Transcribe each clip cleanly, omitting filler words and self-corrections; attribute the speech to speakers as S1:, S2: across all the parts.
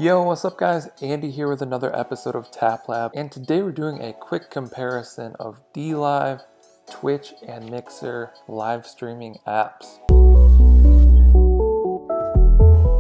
S1: Yo, what's up guys? Andy here with another episode of TapLab, and today we're doing a quick comparison of DLive, Twitch, and Mixer live streaming apps.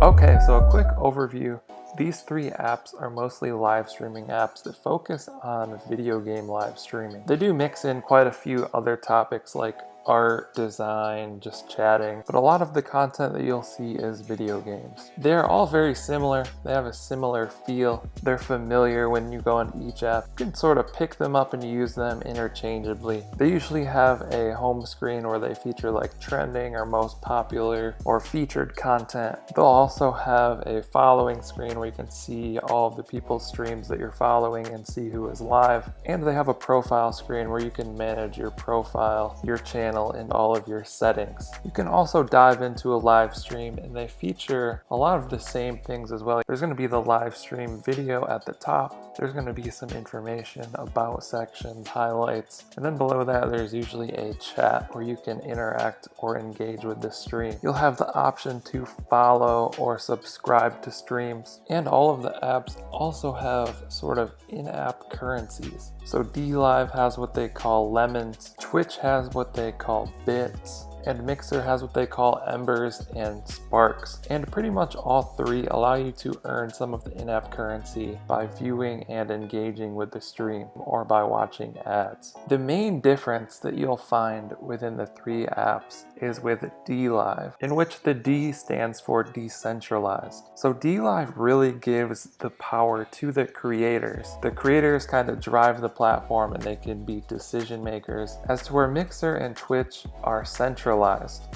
S1: Okay, so a quick overview. These three apps are mostly live streaming apps that focus on video game live streaming. They do mix in quite a few other topics like art, design, just chatting, but a lot of the content that you'll see is video games. They're all very similar. They have a similar feel. They're familiar when you go on each app. You can sort of pick them up and use them interchangeably. They usually have a home screen where they feature like trending or most popular or featured content. They'll also have a following screen where you can see all of the people's streams that you're following and see who is live. And they have a profile screen where you can manage your profile, your channel, and all of your settings. You can also dive into a live stream and they feature a lot of the same things as well. There's going to be the live stream video at the top. There's going to be some information about sections, highlights, and then below that there's usually a chat where you can interact or engage with the stream. You'll have the option to follow or subscribe to streams, and all of the apps also have sort of in-app currencies. So DLive has what they call lemons, Twitch has what they call bits, and Mixer has what they call embers and sparks. And pretty much all three allow you to earn some of the in-app currency by viewing and engaging with the stream or by watching ads. The main difference that you'll find within the three apps is with DLive, in which the D stands for decentralized. So DLive really gives the power to the creators. The creators kind of drive the platform and they can be decision makers, as to where Mixer and Twitch are centralized.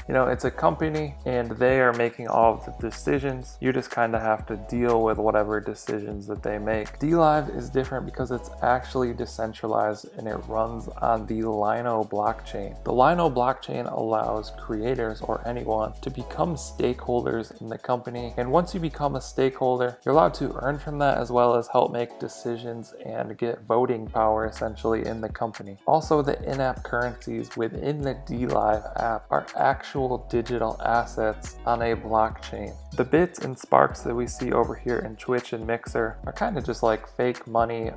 S1: You know, it's a company and they are making all of the decisions. You just kind of have to deal with whatever decisions that they make. DLive is different because it's actually decentralized and it runs on the Lino blockchain. The Lino blockchain allows creators or anyone to become stakeholders in the company, and once you become a stakeholder, you're allowed to earn from that as well as help make decisions and get voting power essentially in the company. Also, the in-app currencies within the DLive app are actual digital assets on a blockchain. The bits and sparks that we see over here in Twitch and Mixer are kind of just like fake money,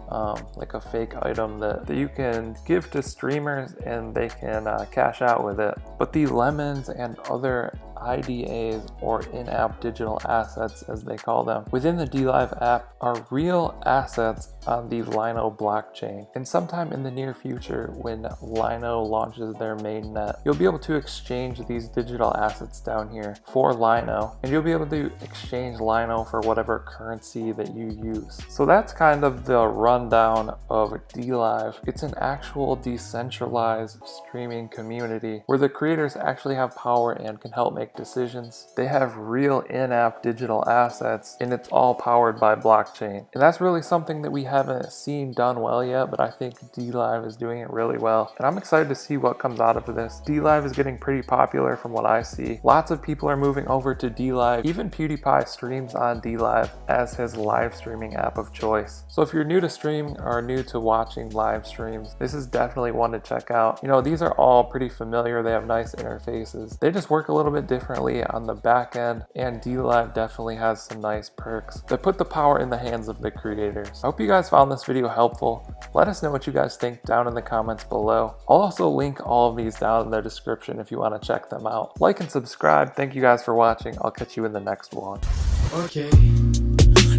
S1: like a fake item that you can give to streamers and they can cash out with it. But the lemons and other IDAs, or in-app digital assets as they call them, within the DLive app are real assets on the Lino blockchain. And sometime in the near future, when Lino launches their mainnet, you'll be able to exchange these digital assets down here for Lino, and you'll be able to exchange Lino for whatever currency that you use. So that's kind of the rundown of DLive. It's an actual decentralized streaming community where the creators actually have power and can help make decisions. They have real in-app digital assets and it's all powered by blockchain. And that's really something that we haven't seen done well yet, but I think DLive is doing it really well. And I'm excited to see what comes out of this. DLive is getting pretty popular from what I see. Lots of people are moving over to DLive. Even PewDiePie streams on DLive as his live streaming app of choice. So if you're new to streaming or new to watching live streams, this is definitely one to check out. You know, these are all pretty familiar. They have nice interfaces. They just work a little bit differently on the back end, and DLive definitely has some nice perks that put the power in the hands of the creators. I hope you guys found this video helpful. Let us know what you guys think down in the comments below. I'll also link all of these down in the description if you want to check them out. Like and subscribe. Thank you guys for watching. I'll catch you in the next one.
S2: Okay,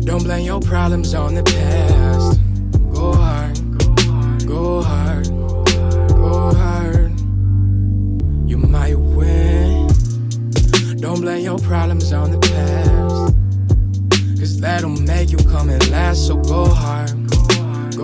S2: don't blame your problems on the past. Go hard, go hard, go hard. You might win. Don't blame your problems on the past.